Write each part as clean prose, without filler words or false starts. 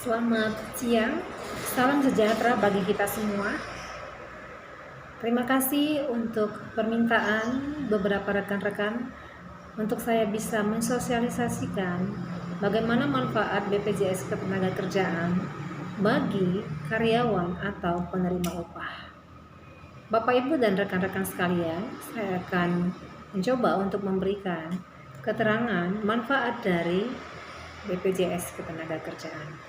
Selamat siang, salam sejahtera bagi kita semua. Terima kasih untuk permintaan beberapa rekan-rekan untuk saya bisa mensosialisasikan bagaimana manfaat BPJS Ketenagakerjaan bagi karyawan atau penerima upah. Bapak, Ibu, dan rekan-rekan sekalian, saya akan mencoba untuk memberikan keterangan manfaat dari BPJS Ketenagakerjaan.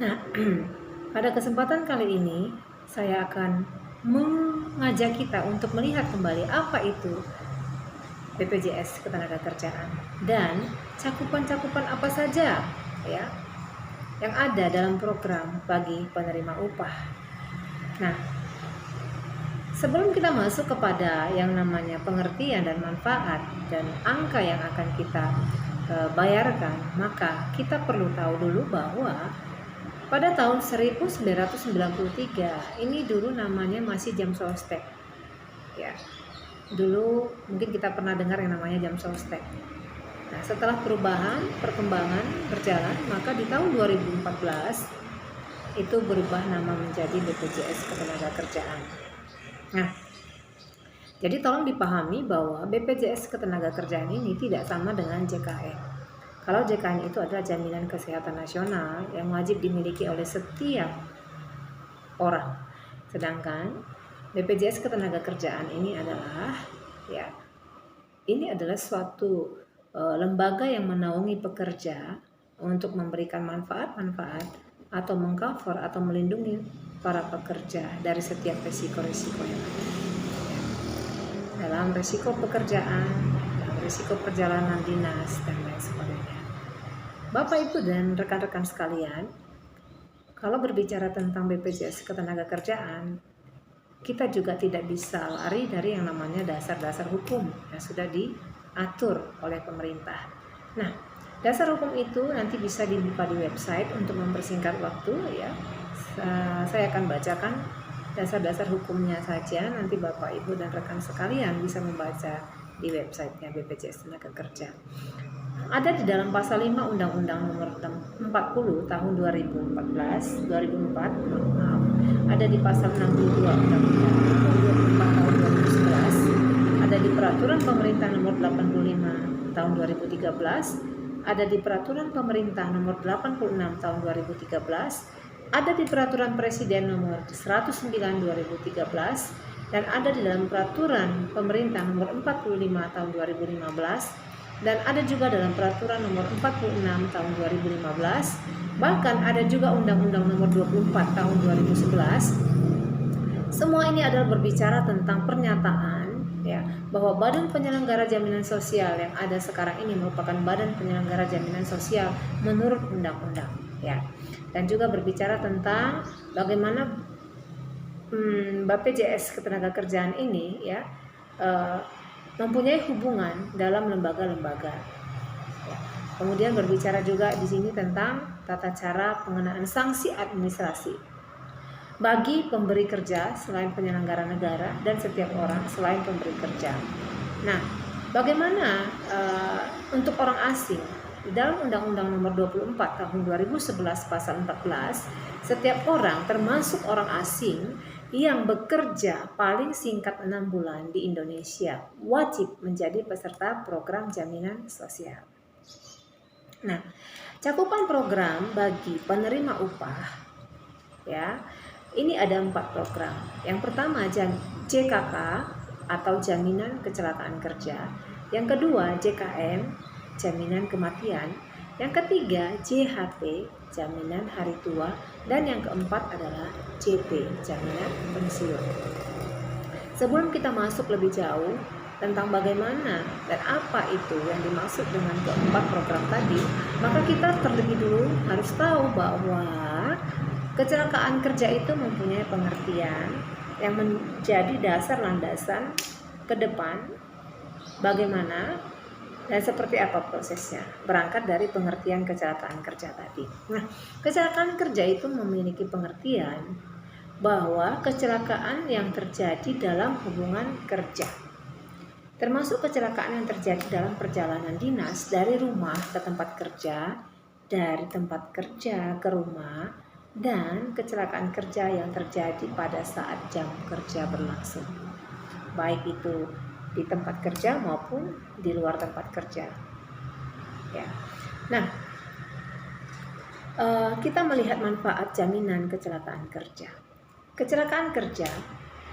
Nah, pada kesempatan kali ini saya akan mengajak kita untuk melihat kembali apa itu BPJS Ketenagakerjaan dan cakupan-cakupan apa saja ya yang ada dalam program bagi penerima upah. Nah, sebelum kita masuk kepada yang namanya pengertian dan manfaat dan angka yang akan kita bayarkan, maka kita perlu tahu dulu bahwa pada tahun 1993 ini dulu namanya masih jam sostek. Ya. Dulu mungkin kita pernah dengar yang namanya jam sostek. Nah, setelah perubahan, perkembangan berjalan, maka di tahun 2014 itu berubah nama menjadi BPJS Ketenagakerjaan. Nah, jadi tolong dipahami bahwa BPJS Ketenagakerjaan ini tidak sama dengan JKN. Kalau JKN itu adalah jaminan kesehatan nasional yang wajib dimiliki oleh setiap orang. Sedangkan BPJS Ketenagakerjaan ini adalah suatu lembaga yang menaungi pekerja untuk memberikan manfaat-manfaat atau mengcover atau melindungi para pekerja dari setiap resiko-resiko yang ada. Dalam resiko pekerjaan, risiko perjalanan dinas, dan lain sebagainya. Bapak, Ibu, dan rekan-rekan sekalian, kalau berbicara tentang BPJS Ketenagakerjaan, kita juga tidak bisa lari dari yang namanya dasar-dasar hukum yang sudah diatur oleh pemerintah. Nah, dasar hukum itu nanti bisa dibuka di website untuk mempersingkat waktu ya. Saya akan bacakan dasar-dasar hukumnya saja, nanti Bapak, Ibu, dan rekan sekalian bisa membaca di websitenya BPJS Tenaga Ada di dalam pasal 5 Undang-Undang Nomor 40 Tahun 2004, ada di pasal 62 Undang-Undang Nomor 24 Tahun 2011, ada di Peraturan Pemerintah Nomor 85 Tahun 2013, ada di Peraturan Pemerintah Nomor 86 Tahun 2013, ada di Peraturan Presiden Nomor 109 2013, dan ada di dalam Peraturan Pemerintah Nomor 45 Tahun 2015, dan ada juga dalam Peraturan Nomor 46 Tahun 2015, bahkan ada juga Undang-Undang Nomor 24 Tahun 2011. Semua ini adalah berbicara tentang pernyataan ya bahwa Badan Penyelenggara Jaminan Sosial yang ada sekarang ini merupakan Badan Penyelenggara Jaminan Sosial menurut undang-undang ya. Dan juga berbicara tentang bagaimana BPJS Ketenagakerjaan ini ya mempunyai hubungan dalam lembaga-lembaga. Ya. Kemudian berbicara juga di sini tentang tata cara pengenaan sanksi administrasi bagi pemberi kerja selain penyelenggara negara dan setiap orang selain pemberi kerja. Nah, bagaimana untuk orang asing? Di dalam Undang-Undang Nomor 24 Tahun 2011 Pasal 14, setiap orang termasuk orang asing yang bekerja paling singkat 6 bulan di Indonesia wajib menjadi peserta program jaminan sosial. Nah, cakupan program bagi penerima upah ya, ini ada 4 program. Yang pertama JKK atau Jaminan Kecelakaan Kerja, yang kedua JKM Jaminan Kematian, yang ketiga JHT Jaminan Hari Tua, dan yang keempat adalah JP Jaminan Pensiun. Sebelum kita masuk lebih jauh tentang bagaimana dan apa itu yang dimaksud dengan keempat program tadi, maka kita terlebih dulu harus tahu bahwa kecelakaan kerja itu mempunyai pengertian yang menjadi dasar landasan ke depan bagaimana dan seperti apa prosesnya, berangkat dari pengertian kecelakaan kerja tadi. Nah, kecelakaan kerja itu memiliki pengertian bahwa kecelakaan yang terjadi dalam hubungan kerja, termasuk kecelakaan yang terjadi dalam perjalanan dinas dari rumah ke tempat kerja dari tempat kerja ke rumah dan kecelakaan kerja yang terjadi pada saat jam kerja berlangsung, baik itu di tempat kerja maupun di luar tempat kerja. Ya. Nah, kita melihat manfaat jaminan kecelakaan kerja. Kecelakaan kerja,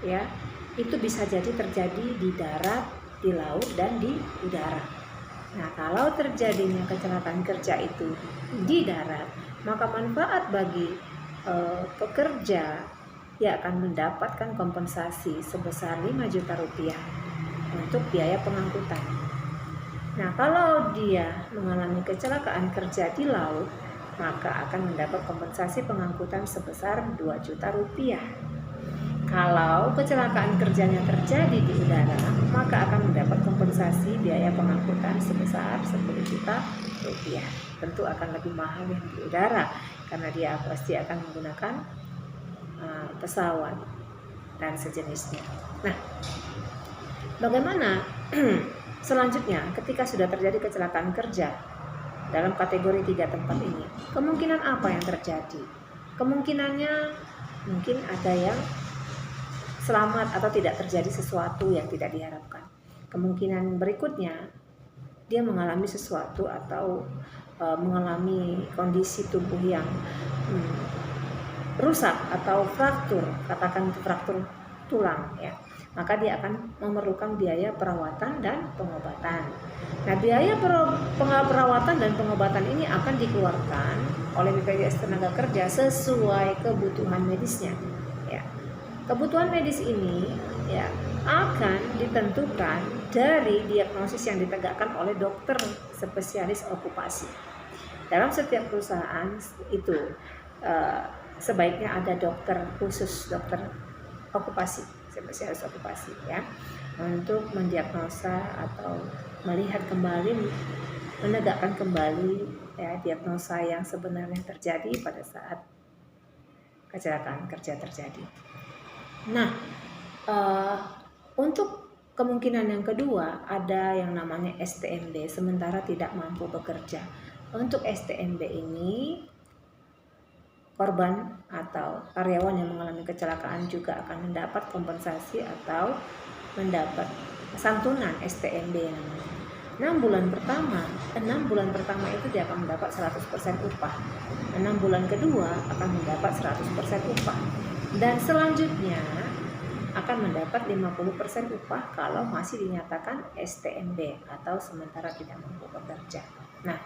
ya, itu bisa jadi terjadi di darat, di laut, dan di udara. Nah, kalau terjadinya kecelakaan kerja itu di darat, maka manfaat bagi pekerja dia akan mendapatkan kompensasi sebesar 5 juta rupiah untuk biaya pengangkutan. Nah, kalau dia mengalami kecelakaan kerja di laut, maka akan mendapat kompensasi pengangkutan sebesar 2 juta rupiah. Kalau kecelakaan kerjanya terjadi di udara, maka akan mendapat kompensasi biaya pengangkutan sebesar 10 juta rupiah. Tentu akan lebih mahal yang di udara, karena dia pasti akan menggunakan pesawat dan sejenisnya. Nah, bagaimana selanjutnya ketika sudah terjadi kecelakaan kerja dalam kategori 3 tempat ini? Kemungkinan apa yang terjadi? Kemungkinannya mungkin ada yang selamat atau tidak terjadi sesuatu yang tidak diharapkan. Kemungkinan berikutnya dia mengalami sesuatu atau mengalami kondisi tubuh yang rusak atau fraktur, katakan itu fraktur tulang, ya, maka dia akan memerlukan biaya perawatan dan pengobatan. Nah, biaya perawatan dan pengobatan ini akan dikeluarkan oleh BPJS Tenagakerja sesuai kebutuhan medisnya. Ya. Kebutuhan medis ini ya akan ditentukan dari diagnosis yang ditegakkan oleh dokter spesialis okupasi. Dalam setiap perusahaan itu sebaiknya ada dokter khusus, dokter okupasi, spesialis okupasi, ya, untuk mendiagnosa atau melihat kembali, menegakkan kembali ya diagnosa yang sebenarnya terjadi pada saat kecelakaan kerja terjadi. Nah, untuk kemungkinan yang kedua ada yang namanya STMB, sementara tidak mampu bekerja. Untuk STMB ini korban atau karyawan yang mengalami kecelakaan juga akan mendapat kompensasi atau mendapat santunan STMB namanya. 6 bulan pertama itu dia akan mendapat 100% upah. 6 bulan kedua akan mendapat 100% upah. Dan selanjutnya akan mendapat 50% upah kalau masih dinyatakan STMB atau sementara tidak mampu bekerja. Nah,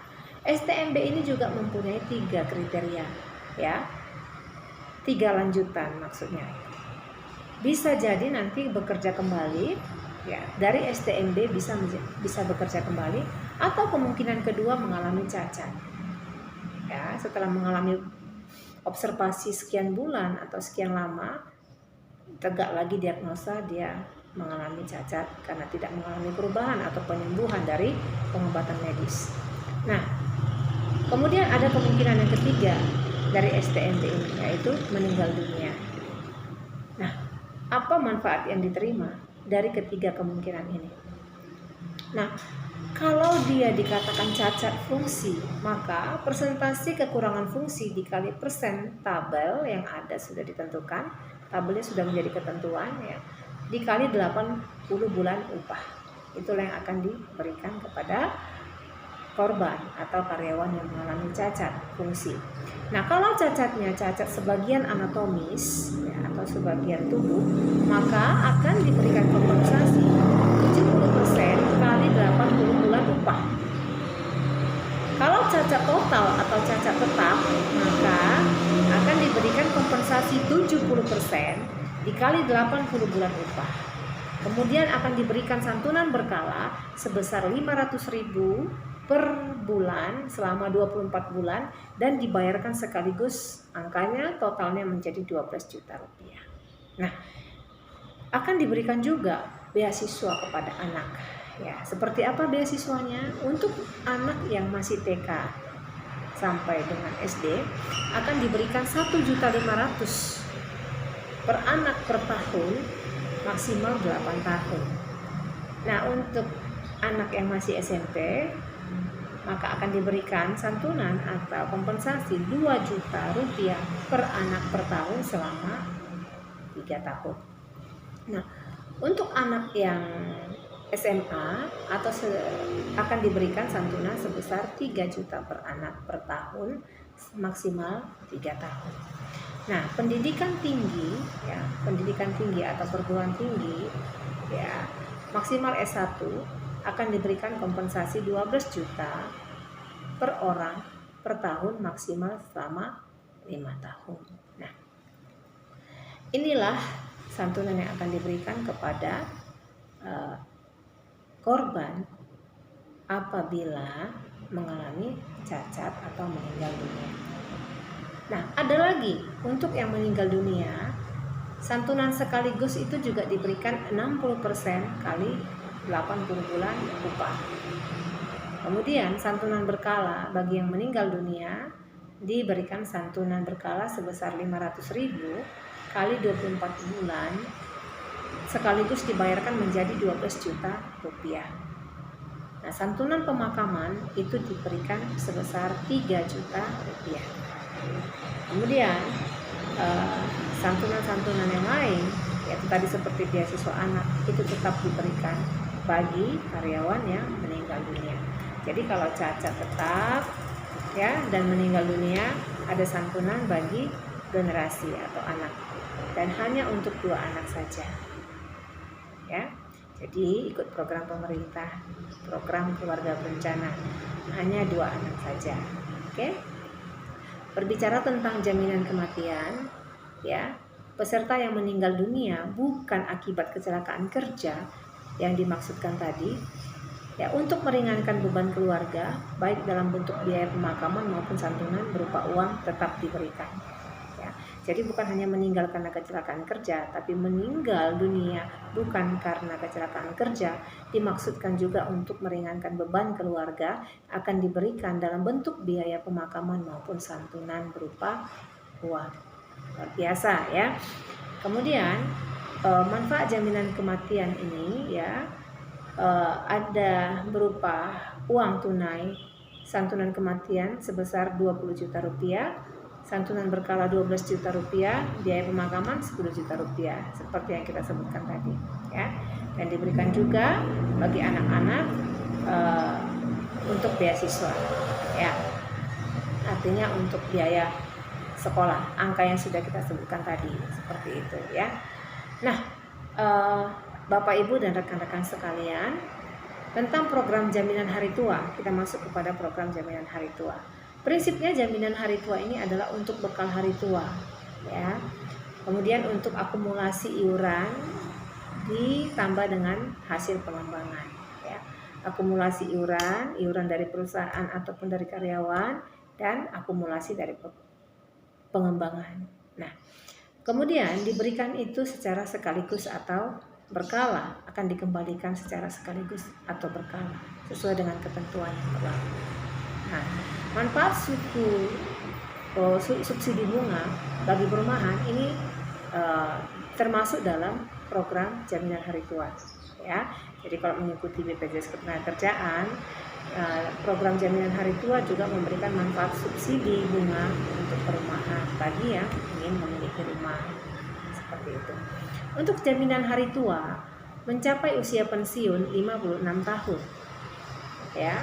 STMB ini juga mempunyai 3 kriteria, ya, 3 lanjutan maksudnya. Bisa jadi nanti bekerja kembali, ya, dari STMB bisa bekerja kembali, atau kemungkinan kedua mengalami cacat. Ya, setelah mengalami observasi sekian bulan atau sekian lama, tegak lagi diagnosa dia mengalami cacat karena tidak mengalami perubahan atau penyembuhan dari pengobatan medis. Nah, kemudian ada kemungkinan yang ketiga dari STMB ini, yaitu meninggal dunia. Nah, apa manfaat yang diterima dari ketiga kemungkinan ini? Nah, kalau dia dikatakan cacat fungsi, maka persentase kekurangan fungsi dikali persen tabel yang ada sudah ditentukan, tabelnya sudah menjadi ketentuan, ya, dikali 80 bulan upah. Itulah yang akan diberikan kepada korban atau karyawan yang mengalami cacat fungsi. Nah, kalau cacatnya cacat sebagian anatomis, ya, atau sebagian tubuh, maka akan diberikan kompensasi 70% kali 80 bulan upah. Kalau cacat total atau cacat tetap, maka akan diberikan kompensasi 70% dikali 80 bulan upah. Kemudian akan diberikan santunan berkala sebesar 500.000 per bulan selama 24 bulan dan dibayarkan sekaligus, angkanya totalnya menjadi 12 juta rupiah. Nah, akan diberikan juga beasiswa kepada anak. Ya, seperti apa beasiswanya? Untuk anak yang masih TK sampai dengan SD akan diberikan 1.500.000 per anak per tahun, maksimal 8 tahun. Nah, untuk anak yang masih SMP maka akan diberikan santunan atau kompensasi 2 juta rupiah per anak per tahun selama 3 tahun. Nah, untuk anak yang SMA akan diberikan santunan sebesar 3 juta per anak per tahun maksimal 3 tahun. Nah, pendidikan tinggi atau perguruan tinggi ya, maksimal S1 akan diberikan kompensasi 12 juta per orang per tahun maksimal selama 5 tahun. Nah, inilah santunan yang akan diberikan kepada korban apabila mengalami cacat atau meninggal dunia. Nah, ada lagi untuk yang meninggal dunia, santunan sekaligus itu juga diberikan 60% kali 80 bulan upah. Kemudian santunan berkala bagi yang meninggal dunia diberikan santunan berkala sebesar 500.000 kali 24 bulan sekaligus dibayarkan menjadi 12 juta rupiah. Nah, santunan pemakaman itu diberikan sebesar 3 juta rupiah. Kemudian santunan-santunan yang lain, yaitu tadi seperti beasiswa anak, itu tetap diberikan bagi karyawan yang meninggal dunia. Jadi kalau cacat tetap ya dan meninggal dunia, ada santunan bagi generasi atau anak, dan hanya untuk 2 anak saja. Ya, jadi ikut program pemerintah, program keluarga berencana, hanya 2 anak saja. Oke. Berbicara tentang jaminan kematian, ya, peserta yang meninggal dunia bukan akibat kecelakaan kerja yang dimaksudkan tadi, ya, untuk meringankan beban keluarga, baik dalam bentuk biaya pemakaman maupun santunan berupa uang tetap diberikan. Ya, jadi bukan hanya meninggal karena kecelakaan kerja, tapi meninggal dunia bukan karena kecelakaan kerja, dimaksudkan juga untuk meringankan beban keluarga, akan diberikan dalam bentuk biaya pemakaman maupun santunan berupa uang. Luar biasa ya. Kemudian manfaat jaminan kematian ini ya ada berupa uang tunai, santunan kematian sebesar 20 juta rupiah, santunan berkala 12 juta rupiah, biaya pemakaman 10 juta rupiah seperti yang kita sebutkan tadi ya. Dan diberikan juga bagi anak-anak untuk beasiswa ya, artinya untuk biaya sekolah, angka yang sudah kita sebutkan tadi seperti itu ya. Nah, Bapak Ibu dan rekan-rekan sekalian, tentang program jaminan hari tua, kita masuk kepada program jaminan hari tua. Prinsipnya jaminan hari tua ini adalah untuk bekal hari tua ya. Kemudian untuk akumulasi iuran ditambah dengan hasil pengembangan ya. Akumulasi iuran dari perusahaan ataupun dari karyawan, dan akumulasi dari pengembangan. Nah, kemudian diberikan itu secara sekaligus atau berkala, akan dikembalikan secara sekaligus atau berkala sesuai dengan ketentuan yang berlaku. Nah, manfaat subsidi bunga bagi perumahan ini termasuk dalam program jaminan hari tua ya. Jadi kalau mengikuti BPJS Ketenagakerjaan, program jaminan hari tua juga memberikan manfaat subsidi bunga untuk perumahan bagi yang ingin memiliki rumah seperti itu. Untuk jaminan hari tua mencapai usia pensiun 56 tahun ya.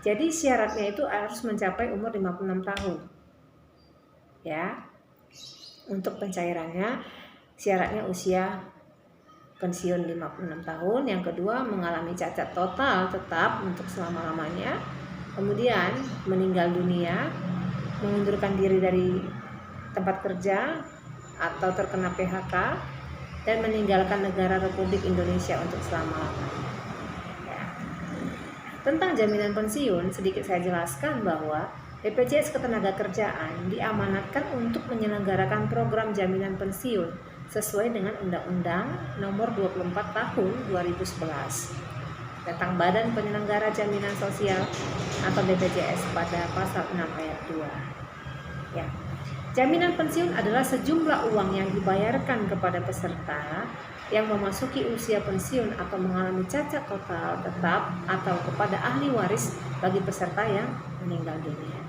Jadi syaratnya itu harus mencapai umur 56 tahun ya. Untuk pencairannya syaratnya usia pensiun 56 tahun. Yang kedua, mengalami cacat total tetap untuk selama-lamanya. Kemudian meninggal dunia, mengundurkan diri dari tempat kerja atau terkena PHK, dan meninggalkan negara Republik Indonesia untuk selama-lamanya ya. Tentang jaminan pensiun, sedikit saya jelaskan bahwa BPJS Ketenagakerjaan diamanatkan untuk menyelenggarakan program jaminan pensiun sesuai dengan Undang-Undang Nomor 24 Tahun 2011 tentang Badan Penyelenggara Jaminan Sosial atau BPJS pada pasal 6 ayat 2 ya. Jaminan pensiun adalah sejumlah uang yang dibayarkan kepada peserta yang memasuki usia pensiun atau mengalami cacat total tetap atau kepada ahli waris bagi peserta yang meninggal dunia.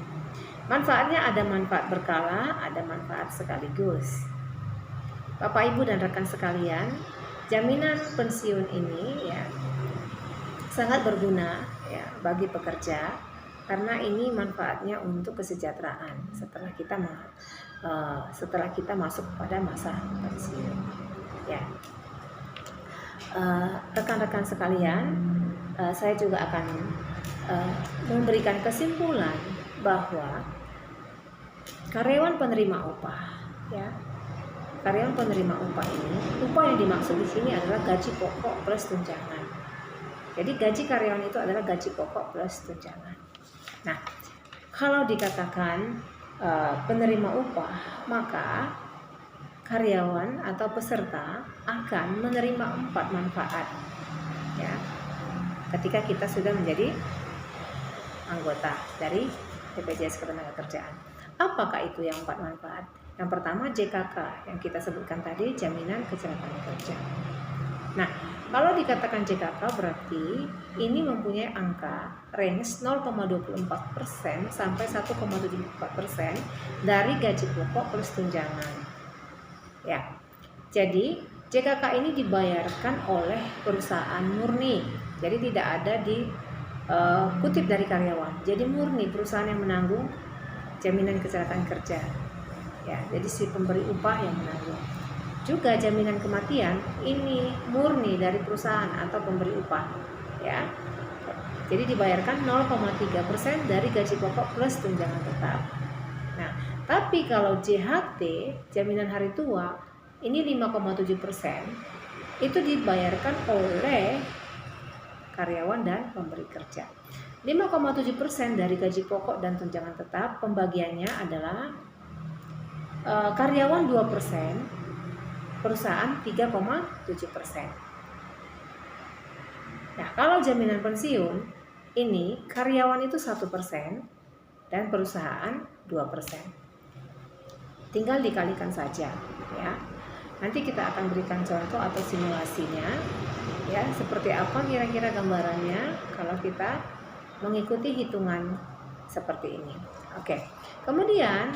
Manfaatnya ada manfaat berkala, ada manfaat sekaligus. Bapak, Ibu, dan rekan sekalian, jaminan pensiun ini ya sangat berguna ya bagi pekerja karena ini manfaatnya untuk kesejahteraan setelah kita masuk pada masa pensiun. Ya, rekan-rekan sekalian, saya juga akan memberikan kesimpulan bahwa karyawan penerima upah, ya, karyawan penerima upah ini, upah yang dimaksud di sini adalah gaji pokok plus tunjangan. Jadi gaji karyawan itu adalah gaji pokok plus tunjangan. Nah, kalau dikatakan penerima upah, maka karyawan atau peserta akan menerima 4 manfaat, ya, ketika kita sudah menjadi anggota dari BPJS Ketenagakerjaan. Apakah itu yang 4 manfaat? Yang pertama JKK yang kita sebutkan tadi, jaminan kecelakaan kerja. Nah, kalau dikatakan JKK berarti ini mempunyai angka range 0,24% sampai 1,74% dari gaji pokok plus tunjangan. Ya. Jadi JKK ini dibayarkan oleh perusahaan murni. Jadi tidak ada kutip dari karyawan. Jadi murni perusahaan yang menanggung jaminan kecelakaan kerja. Ya, jadi si pemberi upah yang menanggung. Juga jaminan kematian ini murni dari perusahaan atau pemberi upah, ya. Jadi dibayarkan 0,3% dari gaji pokok plus tunjangan tetap. Nah, tapi kalau JHT, jaminan hari tua, ini 5,7%, itu dibayarkan oleh karyawan dan pemberi kerja. 5,7% dari gaji pokok dan tunjangan tetap, pembagiannya adalah karyawan 2%, perusahaan 3,7%. Nah, kalau jaminan pensiun ini karyawan itu 1% dan perusahaan 2%. Tinggal dikalikan saja, ya. Nanti kita akan berikan contoh atau simulasinya, ya, seperti apa kira-kira gambarannya kalau kita mengikuti hitungan seperti ini. Oke. Kemudian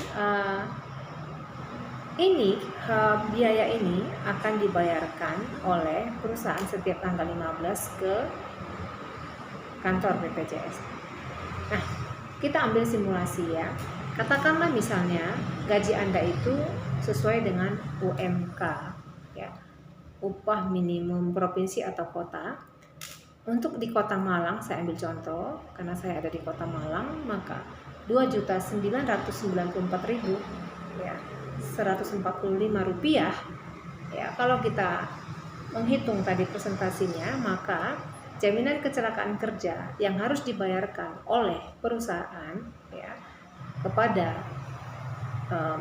biaya ini akan dibayarkan oleh perusahaan setiap tanggal 15 ke kantor BPJS. Nah, kita ambil simulasi ya. Katakanlah misalnya gaji Anda itu sesuai dengan UMK, ya, upah minimum provinsi atau kota. Untuk di Kota Malang, saya ambil contoh karena saya ada di Kota Malang, maka 2.994.000, ya, 145 rupiah, ya. Kalau kita menghitung tadi presentasinya, maka jaminan kecelakaan kerja yang harus dibayarkan oleh perusahaan, ya, kepada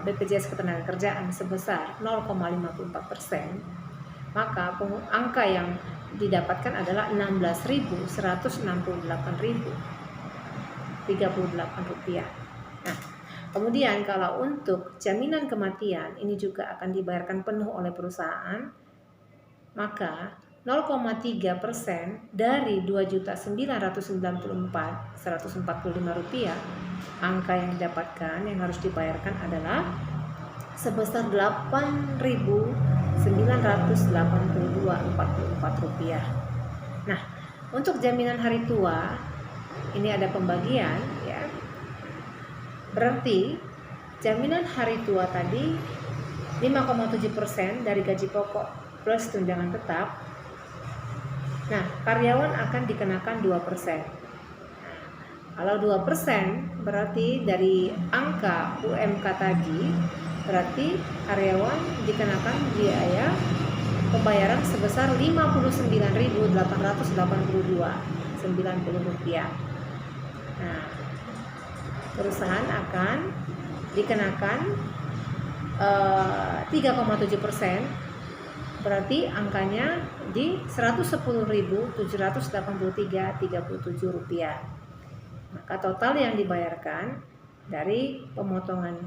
BPJS Ketenagakerjaan sebesar 0,54%, maka angka yang didapatkan adalah 16.168.038 rupiah. Nah, kemudian kalau untuk jaminan kematian ini juga akan dibayarkan penuh oleh perusahaan, maka 0,3% dari 2.994.145 rupiah, angka yang didapatkan yang harus dibayarkan adalah sebesar 8.982.44 rupiah. Nah, untuk jaminan hari tua ini ada pembagian, ya. Berarti jaminan hari tua tadi 5,7% dari gaji pokok plus tunjangan tetap. Nah, karyawan akan dikenakan 2%. Kalau 2% berarti dari angka UMK tadi, berarti karyawan dikenakan biaya pembayaran sebesar 59.882.90 rupiah. Nah, perusahaan akan dikenakan 3,7%, berarti angkanya di 110.783.37 rupiah. Maka total yang dibayarkan dari pemotongan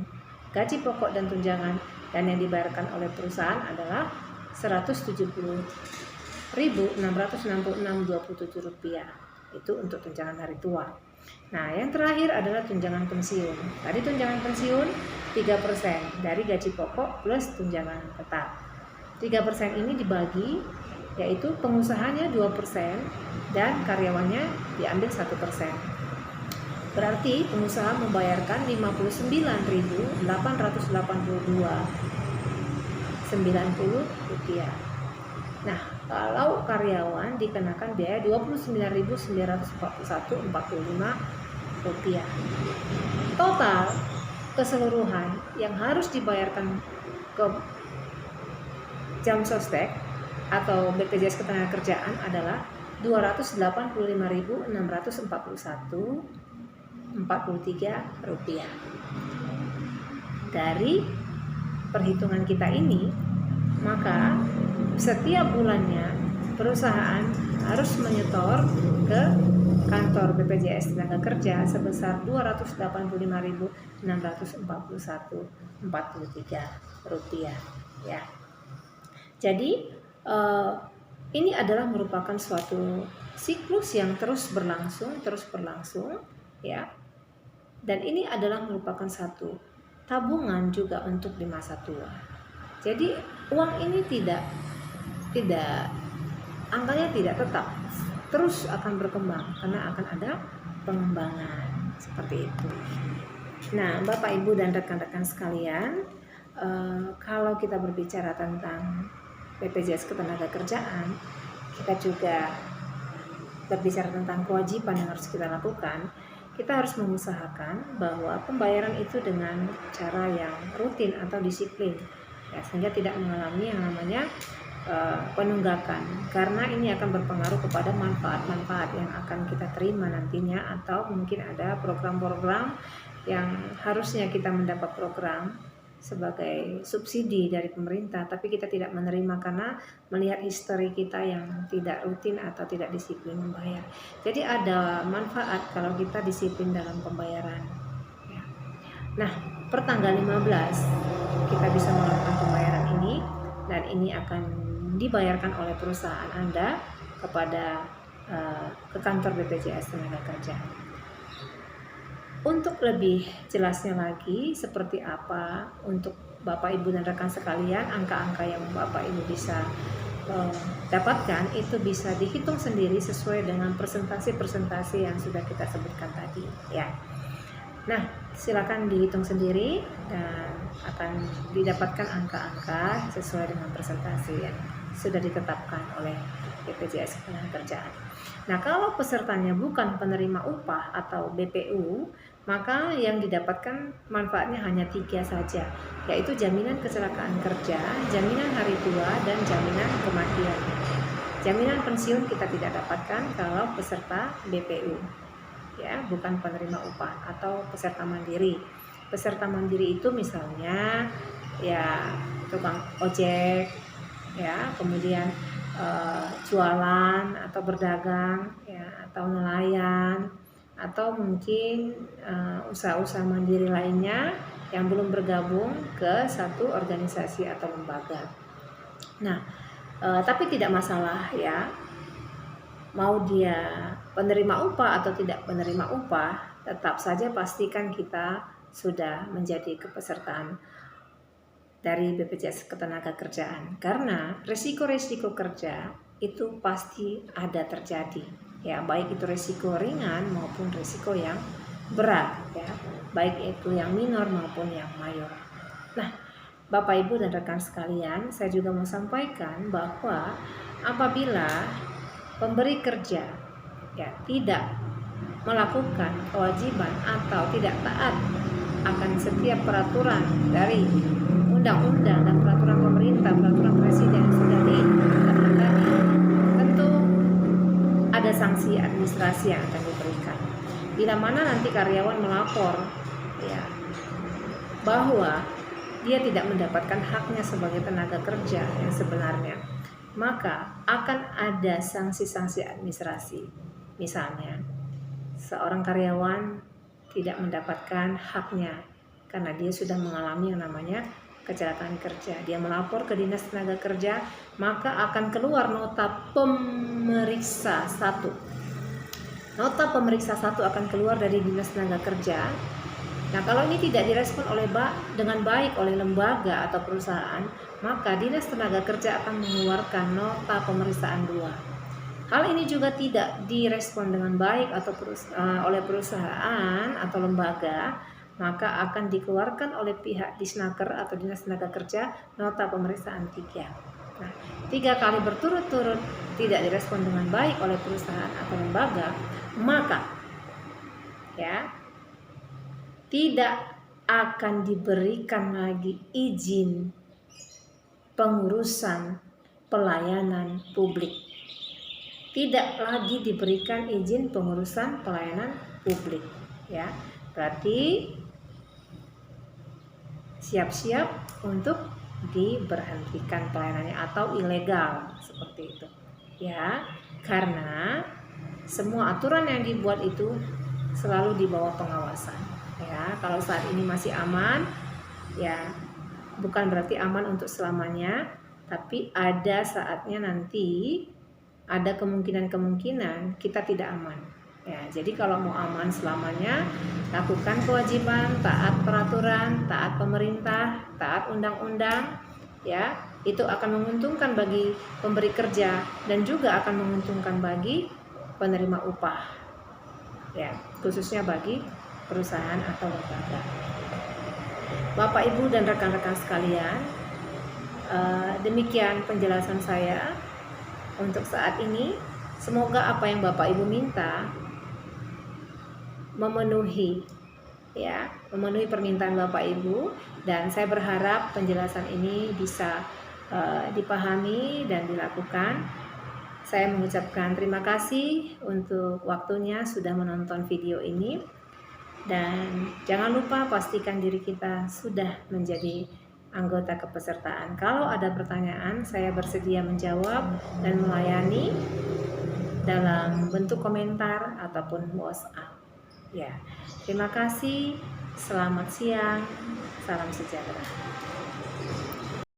gaji pokok dan tunjangan dan yang dibayarkan oleh perusahaan adalah Rp170.666,27 itu untuk tunjangan hari tua. Nah, yang terakhir adalah tunjangan pensiun. Tadi tunjangan pensiun 3% dari gaji pokok plus tunjangan tetap. 3% ini dibagi, yaitu pengusahanya 2% dan karyawannya diambil 1%. Berarti pengusaha membayarkan Rp59.882,90. Nah, kalau karyawan dikenakan biaya Rp29.941,45. Total keseluruhan yang harus dibayarkan ke Jam Sostek atau BPJS Ketenagakerjaan adalah Rp285.641,43. Dari perhitungan kita ini, maka setiap bulannya perusahaan harus menyetor ke kantor BPJS Tenagakerja sebesar Rp285.641,43 ya. Jadi ini adalah merupakan suatu siklus yang terus berlangsung ya. Dan ini adalah merupakan satu tabungan juga untuk di masa tua. Jadi uang ini tidak angkanya tidak tetap, terus akan berkembang karena akan ada pengembangan seperti itu. Nah, Bapak, Ibu, dan rekan-rekan sekalian, kalau kita berbicara tentang BPJS Ketenagakerjaan, kita juga berbicara tentang kewajiban yang harus kita lakukan. Kita harus mengusahakan bahwa pembayaran itu dengan cara yang rutin atau disiplin, ya, sehingga tidak mengalami yang namanya penunggakan, karena ini akan berpengaruh kepada manfaat-manfaat yang akan kita terima nantinya, atau mungkin ada program-program yang harusnya kita mendapat program sebagai subsidi dari pemerintah, tapi kita tidak menerima karena melihat histori kita yang tidak rutin atau tidak disiplin membayar. Jadi ada manfaat kalau kita disiplin dalam pembayaran. Nah, per tanggal 15 kita bisa melakukan pembayaran ini, dan ini akan dibayarkan oleh perusahaan Anda kepada ke kantor BPJS Tenagakerjaan. Untuk lebih jelasnya lagi seperti apa untuk Bapak, Ibu, dan rekan sekalian, angka-angka yang Bapak, Ibu bisa dapatkan itu bisa dihitung sendiri sesuai dengan presentasi-presentasi yang sudah kita sebutkan tadi ya. Nah, silakan dihitung sendiri dan akan didapatkan angka-angka sesuai dengan presentasi yang sudah ditetapkan oleh BPJS Ketenagakerjaan. Nah, kalau pesertanya bukan penerima upah atau BPU, maka yang didapatkan manfaatnya hanya 3 saja, yaitu jaminan kecelakaan kerja, jaminan hari tua, dan jaminan kematian. Jaminan pensiun kita tidak dapatkan kalau peserta BPU, ya, bukan penerima upah atau peserta mandiri. Peserta mandiri itu misalnya ya tukang ojek, ya, kemudian jualan atau berdagang, ya, atau nelayan, atau mungkin usaha-usaha mandiri lainnya yang belum bergabung ke satu organisasi atau lembaga. Nah, tapi tidak masalah ya, mau dia penerima upah atau tidak penerima upah, tetap saja pastikan kita sudah menjadi kepesertaan dari BPJS Ketenagakerjaan, karena risiko-risiko kerja itu pasti ada terjadi, ya, baik itu risiko ringan maupun risiko yang berat, ya, baik itu yang minor maupun yang mayor. Nah, Bapak, Ibu, dan rekan sekalian, saya juga mau sampaikan bahwa apabila pemberi kerja ya tidak melakukan kewajiban atau tidak taat akan setiap peraturan dari undang-undang dan peraturan pemerintah, peraturan presiden yang sudah dikatakan tadi, tentu ada sanksi administrasi yang akan diberikan. Bila mana nanti karyawan melapor ya bahwa dia tidak mendapatkan haknya sebagai tenaga kerja yang sebenarnya, maka akan ada sanksi-sanksi administrasi. Misalnya, seorang karyawan tidak mendapatkan haknya karena dia sudah mengalami yang namanya kecelakaan kerja, dia melapor ke Dinas Tenaga Kerja, maka akan keluar nota pemeriksa 1. Nota pemeriksa 1 akan keluar dari Dinas Tenaga Kerja. Nah, kalau ini tidak direspon dengan baik oleh lembaga atau perusahaan, maka Dinas Tenaga Kerja akan mengeluarkan nota pemeriksaan 2. Hal ini juga tidak direspon dengan baik atau oleh perusahaan atau lembaga, maka akan dikeluarkan oleh pihak Disnaker atau Dinas Tenaga Kerja nota pemeriksaan 3. Nah, 3 kali berturut-turut tidak direspon dengan baik oleh perusahaan atau lembaga, maka ya tidak akan diberikan lagi izin pengurusan pelayanan publik. Tidak lagi diberikan izin pengurusan pelayanan publik, ya. Berarti siap-siap untuk diberhentikan pelayanannya atau ilegal seperti itu, ya. Karena semua aturan yang dibuat itu selalu di bawah pengawasan, ya. Kalau saat ini masih aman, ya bukan berarti aman untuk selamanya, tapi ada saatnya nanti ada kemungkinan kita tidak aman. Ya, jadi kalau mau aman selamanya, lakukan kewajiban, taat peraturan, taat pemerintah, taat undang-undang, ya. Itu akan menguntungkan bagi pemberi kerja dan juga akan menguntungkan bagi penerima upah. Ya, khususnya bagi perusahaan atau lembaga. Bapak, Ibu dan rekan-rekan sekalian, demikian penjelasan saya untuk saat ini. Semoga apa yang Bapak Ibu minta memenuhi permintaan Bapak Ibu, dan saya berharap penjelasan ini bisa dipahami dan dilakukan. Saya mengucapkan terima kasih untuk waktunya sudah menonton video ini, dan jangan lupa pastikan diri kita sudah menjadi anggota kepesertaan. Kalau ada pertanyaan, saya bersedia menjawab dan melayani dalam bentuk komentar ataupun WhatsApp. Ya, terima kasih. Selamat siang. Salam sejahtera.